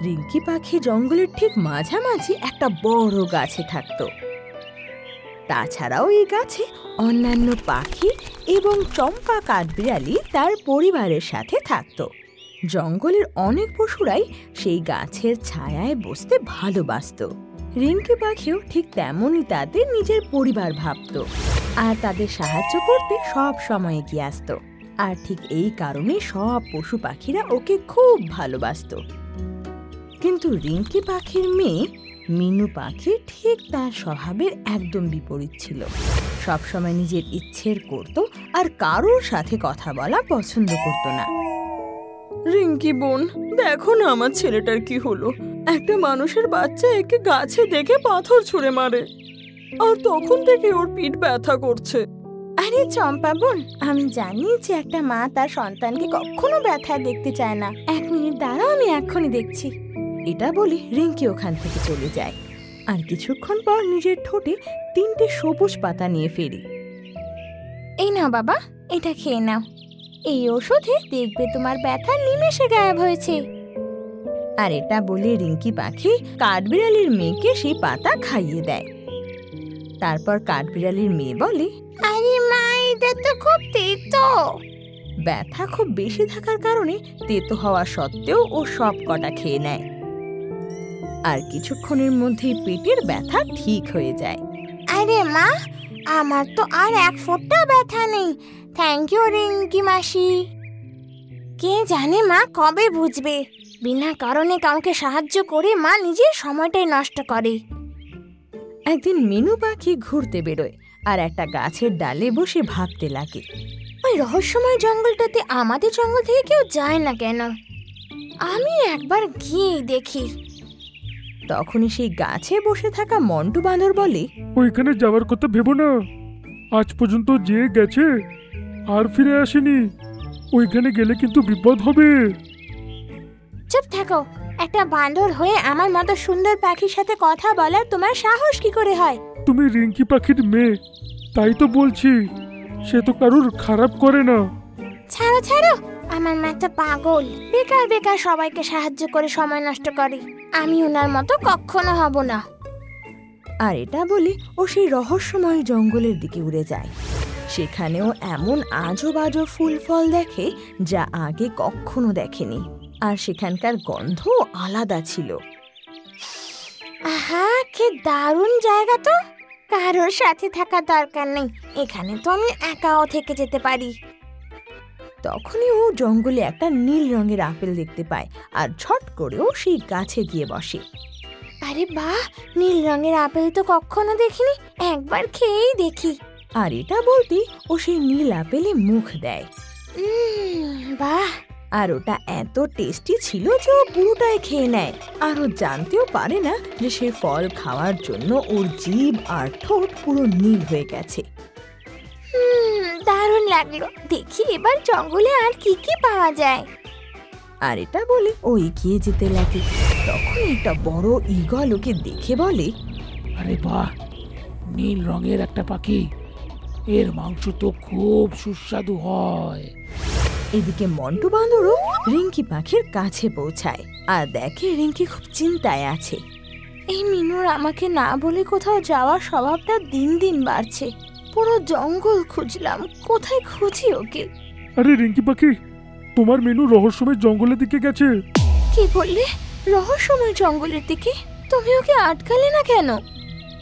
রিঙ্কি পাখি জঙ্গলের ঠিক মাঝামাঝি একটা বড় গাছে থাকত। তাছাড়াও এই গাছে অন্যান্য পাখি এবং চম্পা কাঠবিড়ালি তার পরিবারের সাথে থাকত। জঙ্গলের অনেক পশুরাই সেই গাছের ছায়ায় বসতে ভালোবাসত। রিঙ্কি পাখিও ঠিক তেমনই তাদের নিজের পরিবার ভাবত আর তাদের সাহায্য করতে সব সময় এগিয়ে আসত। আর ঠিক এই কারণে সব পশু পাখিরা ওকে খুব ভালোবাসত। কিন্তু রিঙ্কি পাখির মেয়ে মিনু পাখি ঠিক তার স্বভাবের একদম বিপরীত ছিল। সবসময় নিজের ইচ্ছের করত আর কারোর সাথে কথা বলা পছন্দ করত না। রিঙ্কি বোন, দেখো না আমার ছেলেটার কি হলো। একটা মানুষের বাচ্চা একে গাছে দেখে পাথর ছুঁড়ে মারে, আর তখন থেকে ওর পিঠ ব্যথা করছে। আরে চম্পা বোন, আমি জানি যে একটা মা তার সন্তানকে কখনো ব্যথা দেখতে চায় না। 1 মিনিট দাঁড়াও, আমি এক্ষুনি দেখছি। এটা বলে রিঙ্কি ওখান থেকে চলে যায়। আর কিছুক্ষণ পর নিজের ঠোঁটে 3টে সবুজ পাতা নিয়ে ফেরি। এই নাও বাবা, এটা খেয়ে নাও। এই ওষুধে দেখবে তোমার ব্যথা নিমেষে গায়েব হয়েছে। আর এটা বলে রিঙ্কি পাখি কাঠবিড়ালির মেয়েকে সেই পাতা খাইয়ে দেয়। তারপর কাঠবিড়ালির মেয়ে বলে, আরে মা, এটা তো খুব তেতো। ব্যথা খুব বেশি থাকার কারণে তেতো হওয়া সত্ত্বেও ও সব কটা খেয়ে নেয়। আর কিছুক্ষণের মধ্যেই পেটের ব্যথা ঠিক হয়ে যায়। আরে মা, আমার তো আর 1 ফোঁটা ব্যথা নেই। থ্যাংক ইউ রিঙ্কি মাসি। কে জানে মা কবে বুঝবে। বিনা কারণে কাউকে সাহায্য করে মা নিজের সময়টাই নষ্ট করে। একদিন মিনু পাখি ঘুরতে বেরোয় আর একটা গাছের ডালে বসে ভাবতে লাগে, ওই রহস্যময় জঙ্গলটাতে আমাদের জঙ্গল থেকে কেউ যায় না কেন? আমি একবার গিয়ে দেখি। তখনই সেই গাছে বসে থাকা মন্টু বাঁদর বলে, ওইখানে যাওয়ার কথা ভেবো না। আজ পর্যন্ত যে গেছে আর ফিরে আসেনি। ওইখানে গেলে কিন্তু বিপদ হবে। চুপ থাকো। একটা বাঁদর হয়ে আমার মতো সুন্দর পাখির সাথে কথা বলার তোমার সাহস কি করে হয়? তুমি রিঙ্কি পাখির মেয়ে, তাই তো বলছি। সে তো কারুর খারাপ করে না। ছাড়ো ছাড়ো, আমার মাথা পাগল। বেকার বেকার সবাইকে সাহায্য করে সময় নষ্ট করে। আমি ওনার মতো কখনো হব না। আর এটা বলে ও সেই রহস্যময় জঙ্গলের দিকে উড়ে যায়। সেখানেও এমন আজব আজব ফুল ফল দেখে যা আগে কখনো দেখেনি। আর সেখানকার গন্ধ আলাদা ছিল। আহা, কি দারুণ জায়গা তো। কারোর সাথে থাকা দরকার নেই, এখানে তো আমি একাও থেকে যেতে পারি। তখনই ও জঙ্গলে একটা নীল রঙের আপেল দেখতে পায় আর ঝট করেও সেই গাছে গিয়ে বসে। আরে বাহ, নীল রঙের আপেল তো কখনো দেখিনি, একবার খেয়েই দেখি। আর এটা বলতেই ও সেই নীল আপেলে মুখ দেয়। বাহ, আর ওটা এত টেস্টি ছিল যে ও পুরোটাই খেয়ে নেয়। আর ও জানতেও পারে না যে সে ফল খাওয়ার জন্য ওর জিভ আর ঠোঁট পুরো নীল হয়ে গেছে। দারুণ লাগলো। দেখি এবার জঙ্গলে আর কি কি পাওয়া যায়। আর এটা বলে ও এগিয়ে যেতে লাগে। তখন একটা বড় ঈগল ওকে দেখে বলে, আরে বাহ, নীল রঙের একটা পাখি। এর মাংস তো খুব সুস্বাদু হয়। এদিকে মন্টু বাঁদরও রিঙ্কি পাখির কাছে পৌঁছায় আর দেখে রিঙ্কি খুব চিন্তায় আছে। এই মিনুর আমাকে না বলে কোথাও যাওয়ার স্বভাবটা দিন দিন বাড়ছে। পুরো জঙ্গল খুঁজলাম, কোথায় খুঁজি ওকে? আরে রিঙ্কি পাখি, তোমার মেনু রহস্যময় জঙ্গলের দিকে গেছে। কি বললে? রহস্যময় জঙ্গলের দিকে? তুমি ওকে আটকালে না কেন?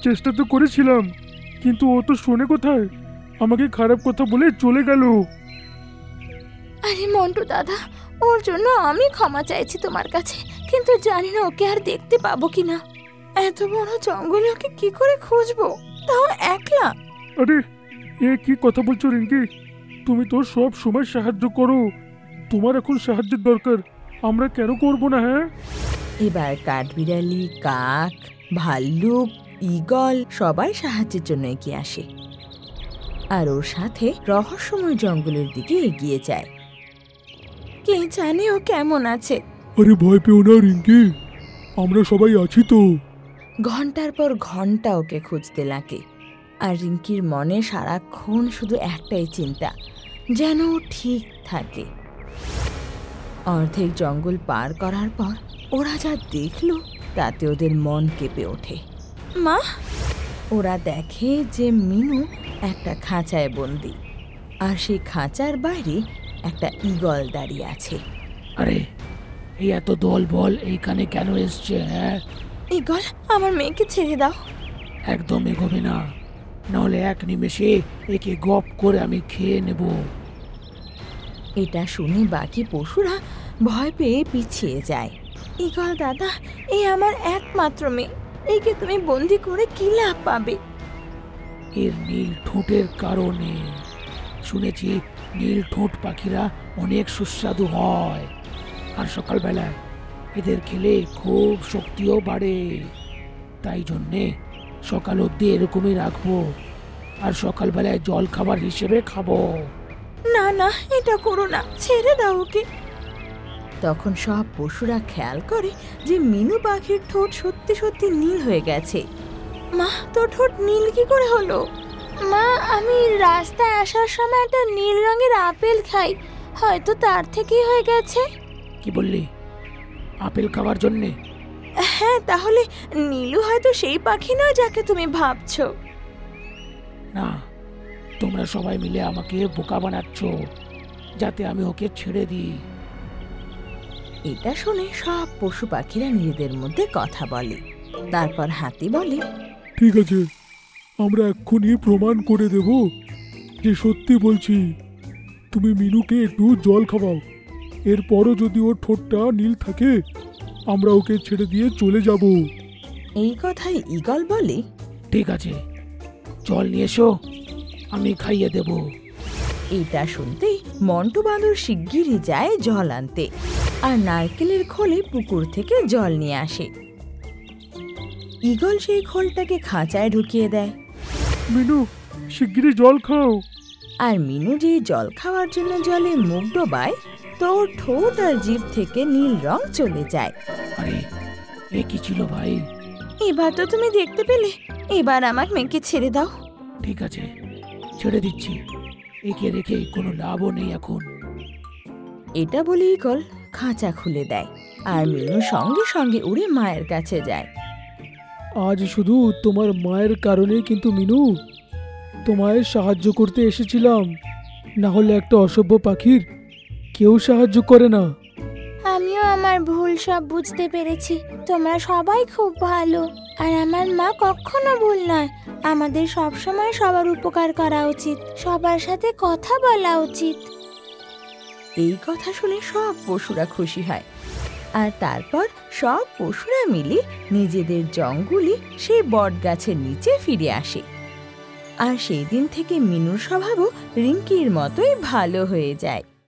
চেষ্টা তো করেছিলাম, কিন্তু ও তো শোনে কোথায়। আমাকে খারাপ কথা বলে চলে গেল। আরে মন্টু দাদা, ওর জন্য আমি ক্ষমা চাইছি তোমার কাছে, কিন্তু জানি না ওকে আর দেখতে পাবো কিনা। এত বড় জঙ্গলে ওকে কি করে খুঁজবো, তাও একলা? আরে এ কি কথা বলছো রিঙ্কি? তুমি তো সব সময় সাহায্য করো। তোমার এখন সাহায্যের দরকার, আমরা কেন করব না? হ্যাঁ, এবার কাঠবিড়ালি, কাক, ভাল্লুক, ঈগল সবাই সাহায্যের জন্য এগিয়ে আসে আর ওর সাথে রহস্যময় জঙ্গলের দিকে এগিয়ে যায়। কে জানে ও কেমন আছে। আরে ভয় পেও না রিঙ্কি, আমরা সবাই আছি তো। ঘন্টার পর ঘন্টা ওকে খুঁজতে লাগে আর রিঙ্কির মনে সারাক্ষণ শুধু একটাই চিন্তা, যেন ও ঠিক থাকে। অর্ধেক জঙ্গল পার করার পর ওরা যা দেখলো তাতে ওদের মন কেঁপে ওঠে। মা, ওরা দেখে যে মিনু একটা খাঁচায় বন্দি, আর সেই খাঁচার বাইরে একটা ঈগল দাঁড়িয়ে আছে। আরে এই এত দল বল এইখানে কেন এসছে? হ্যাঁ, ঈগল, আমার মেয়েকে ছেড়ে দাও। একদম এগোবে না, নাহলে এক নিমেষে একে গপ করে আমি খেয়ে নেব। এটা শুনে বাকি পশুরা ভয় পেয়ে পিছিয়ে যায়। ঈগল দাদা, এই আমার একমাত্র মেয়ে, একে তুমি বন্দি করে কি লাভ পাবে? এর নীল ঠোঁটের কারণে। শুনেছি নীল ঠোঁট পাখিরা অনেক সুস্বাদু হয়, আর সকালবেলায় এদের খেলে খুব শক্তিও বাড়ে। তাই জন্যে সকাল অবধি এরকমই রাখবো, আর সকালবেলায় জল খাবার হিসেবে খাবো। না না, এটা করো না, ছেড়ে দাও ওকে। তখন সব পশুরা খেয়াল করে যে মিনু পাখির ঠোঁট সত্যি সত্যি নীল হয়ে গেছে। মা, তোর ঠোঁট নীল কি করে হলো? মা, আমি রাস্তায় আসার সময় একটা নীল রঙের আপেল খাই, হয়তো তার থেকেই হয়ে গেছে। কি বললি? আপেল খাওয়ার জন্যে? হ্যাঁ, তাহলে নীলু হয়তো সেই পাখি নয় যাকে তুমি ভাবছো। না, তোমরা সবাই মিলে আমাকে বোকা বানাচ্ছ যাতে আমি ওকে ছেড়ে দিই। এটা শুনে সব পশু পাখিরা নিজেদের মধ্যে কথা বলে। তারপর হাতি বলে, ঠিক আছে, আমরা এক্ষুনি প্রমাণ করে দেব যে সত্যি বলছি। তুমি মিনুকে একটু জল খাওয়াও, এরপরও যদি ওর ঠোঁটটা নীল থাকে আমরা ওকে ছেড়ে দিয়ে চলে যাব। এই কথাই ঈগল বলে, ঠিক আছে, জল নিয়ে এসো, আমি খাইয়ে দেব। এটা শুনতেই মন্টু বাঁদর শিগগিরই যায় জল আনতে, আর নারকেলের খোলে পুকুর থেকে জল নিয়ে আসে। ঈগল সেই খোলটাকে খাঁচায় ঢুকিয়ে দেয়, মিনু, শিগগিরই জল খাও। আর মিনু যে জল খাওয়ার জন্য জলে মুখ ডোবায়, তো ওর ঠোঁট আর জিভ থেকে নীল রং চলে যায়। আরে এ কি ছিল ভাই? এবার তো তুমি দেখতে পেলে, এবার আমার মেয়েকে ছেড়ে দাও। ঠিক আছে, ছেড়ে দিচ্ছি, একে রেখে কোনো লাভও নেই এখন। এটা বলে ঈগল খাঁচা খুলে দেয়, আর মিনু সঙ্গে সঙ্গে উড়ে মায়ের কাছে যায়। আজ শুধু তোমার মায়ের কারণেই কিন্তু মিনু তোমায় সাহায্য করতে এসেছিলাম, না হলে একটা অসভ্য পাখির কেউ সাহায্য করে না। আমিও আমার ভুল সব বুঝতে পেরেছি। তোমরা সবাই খুব ভালো, আর আমার মা কখনো ভুল নয়। আমাদের সব সময় সবার উপকার করা উচিত, সবার সাথে কথা বলা উচিত। এই কথা শুনে সব পশুরা খুশি হয়, আর তারপর সব পশুরা মিলে নিজেদের জঙ্গলে সেই বট গাছের নিচে ফিরে আসে। আর সেই দিন থেকে মিনুর স্বভাবও রিঙ্কির মতোই ভালো হয়ে যায়।